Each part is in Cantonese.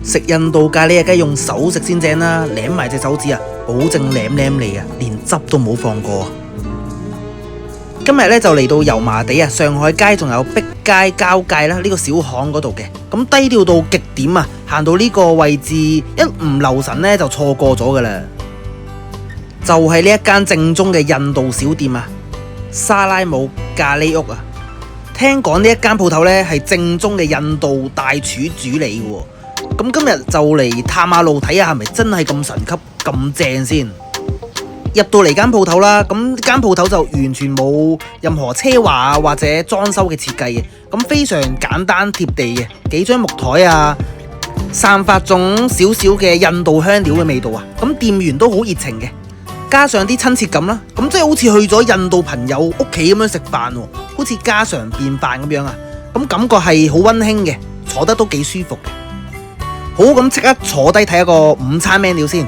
食印度咖喱啊，梗係用手食先正啦，舐埋隻手指啊，保證舐嚟啊，連汁都冇放過。今日咧就嚟到油麻地啊，上海街仲有碧街交界啦，呢個小巷嗰度嘅，咁低調到極點啊！行到呢個位置，一唔留神咧就錯過咗噶啦。就係呢一間正宗嘅印度小店啊，沙拉姆咖喱屋啊。聽講呢一間鋪頭咧係正宗嘅印度大廚主理嘅喎。咁今日就嚟探下路，睇下係咪真係咁神級咁正先。入到嚟間鋪頭啦，咁間鋪頭就完全冇任何奢華或者裝修嘅設計嘅，咁非常簡單貼地嘅，幾張木台啊，散發種少少嘅印度香料嘅味道啊，咁店員都好熱情嘅，加上啲親切感啦，咁即係好似去咗印度朋友屋企咁樣食飯喎，好似家常便飯咁樣啊，咁感覺係好溫馨嘅，坐得都幾舒服嘅。好，咁即刻坐低睇一個午餐 menu 先。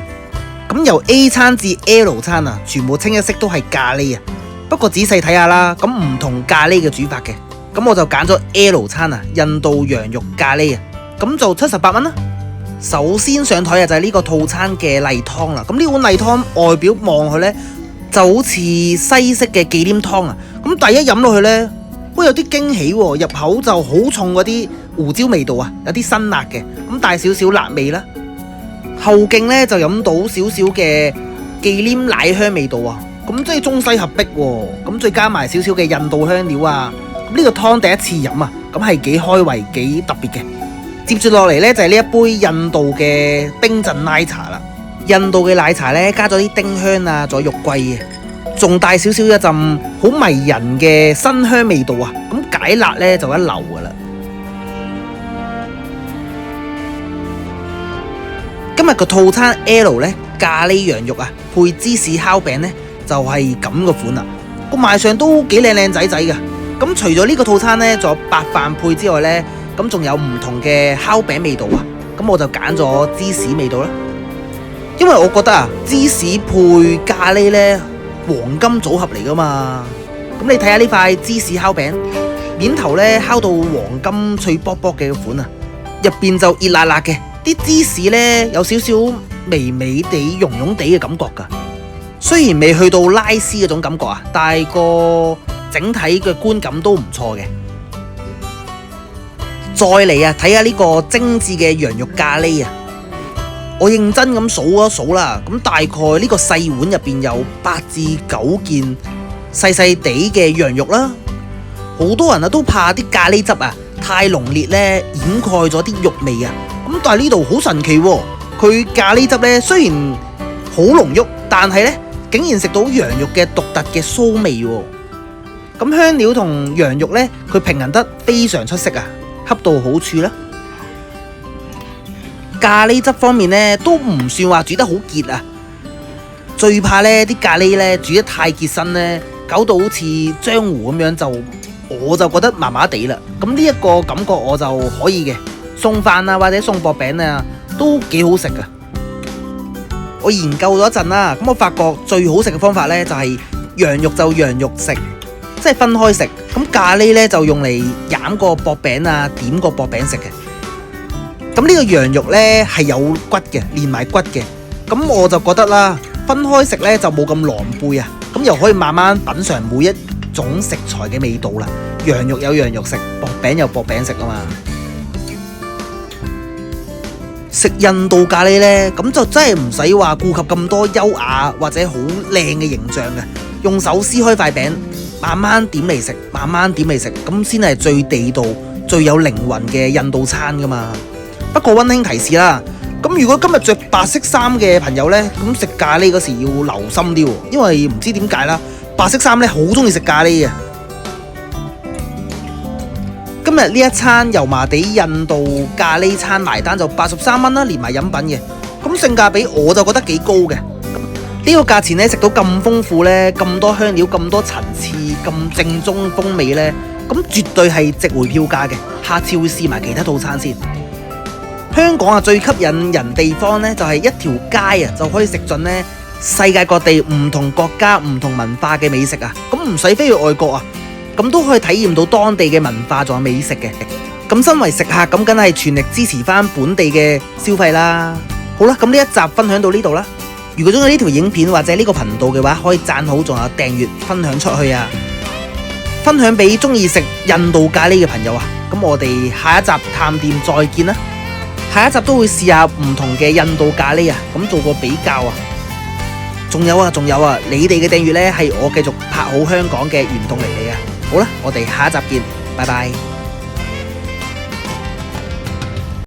咁由 A 餐至 L 餐啊，全部清一色都係咖喱啊。不過仔細睇下啦，咁唔同咖喱嘅煮法嘅，咁我就揀咗 L 餐啊，印度羊肉咖喱啊，咁就78蚊啦。首先上台啊就係呢個套餐嘅例湯啦。咁呢碗例湯外表望去呢，就好似西式嘅忌廉湯啊。咁第一飲落去呢，會有啲驚喜喎，入口就好重嗰啲胡椒味道啊，有啲辛辣嘅，咁帶少少辣味啦。後勁咧就飲到少少嘅忌廉奶香味道啊，咁即係中西合璧喎，咁再加埋少少嘅印度香料啊，呢個湯第一次飲啊，咁係幾開胃幾特別嘅。接住落嚟呢，就係呢一杯印度嘅冰鎮奶茶啦，印度嘅奶茶呢，加咗啲丁香啊，仲有肉桂嘅，仲帶少少一陣好迷人嘅辛香味道啊，咁解辣呢，就一流噶啦。今日個套餐 L 呢，咖喱羊肉啊，配芝士烤餅呢，就係咁個款啦。個賣相都幾靚仔仔噶。咁除咗呢個套餐呢，仲有白飯配之外呢，咁仲有唔同嘅烤餅味道啊。咁我就揀咗芝士味道啦，因為我覺得啊，芝士配咖喱呢，黃金組合嚟噶嘛。咁你睇下呢塊芝士烤餅，面頭呢烤到黃金脆卜卜嘅款啊，入邊就熱辣辣嘅。啲芝士呢，有少少微微地溶溶地嘅感覺噶，雖然未去到拉絲嗰種感覺啊，但係個整體嘅觀感都唔錯嘅。再嚟啊，睇下呢個精緻嘅羊肉咖喱啊，我認真咁數一數啦，咁大概呢個細碗入邊有8至9件細細地嘅羊肉啦。好多人啊都怕啲咖喱汁啊太濃烈呢，掩蓋咗啲肉味啊。咁但係呢度好神奇喎，佢咖喱汁呢雖然好濃郁，但係呢竟然食到羊肉嘅獨特嘅酥味喎。咁香料同羊肉呢，佢平衡得非常出色啊，恰到好處啦。咖喱汁方面呢，都唔算話煮得好結啊，最怕呢啲咖喱呢煮得太結身呢，搞到好似漿糊咁樣，我就覺得麻麻地啦。咁呢一個感覺我就可以嘅。送飯啊或者送薄餅啊都幾好食噶。我研究咗一陣啦，咁我發覺最好食嘅方法呢，就係羊肉就羊肉食，即係分開食。咁咖喱呢，就用嚟攬個薄餅啊，點個薄餅食嘅。咁呢個羊肉呢，係有骨嘅，連埋骨嘅。咁我就覺得啦，分開食呢，就冇咁狼狽啊，咁又可以慢慢品嚐每一種食材嘅味道啦。羊肉有羊肉食，薄餅有薄餅食啊嘛。食印度咖喱呢，咁就真係唔使話顧及咁多優雅或者好靚嘅形象嘅，用手撕開塊餅，慢慢點嚟食，慢慢點嚟食，咁先係最地道、最有靈魂嘅印度餐噶嘛。不過溫馨提示啦，咁如果今日着白色衫嘅朋友呢，咁食咖喱嗰時要留心啲喎，因為唔知點解啦，白色衫呢好中意食咖喱嘅。今日呢一餐油麻地印度咖喱餐埋單就83蚊啦，連埋飲品嘅，咁性價比我就覺得幾高嘅。呢個價錢呢，食到咁豐富呢，咁多香料，咁多層次，咁正宗風味呢，咁絕對係值回票價嘅。下次會試埋其他套餐先。香港啊，最吸引人地方呢，就係一條街啊就可以食盡呢世界各地唔同國家唔同文化嘅美食啊，咁唔使飛去外國啊，咁都可以體驗到當地嘅文化仲有美食嘅。咁身為食客，咁梗係全力支持翻本地嘅消費啦。好啦，咁呢一集分享到呢度啦。如果中意呢條影片或者呢個頻道嘅話，可以讚好，仲有訂閱分享出去啊！分享俾中意食印度咖喱嘅朋友啊！咁我哋下一集探店再見啦！下一集都會試下唔同嘅印度咖喱啊，咁做個比較啊！仲有啊！你哋嘅訂閱呢係我繼續拍好香港嘅原動力嚟嘅。好啦，我哋下一集見，拜拜。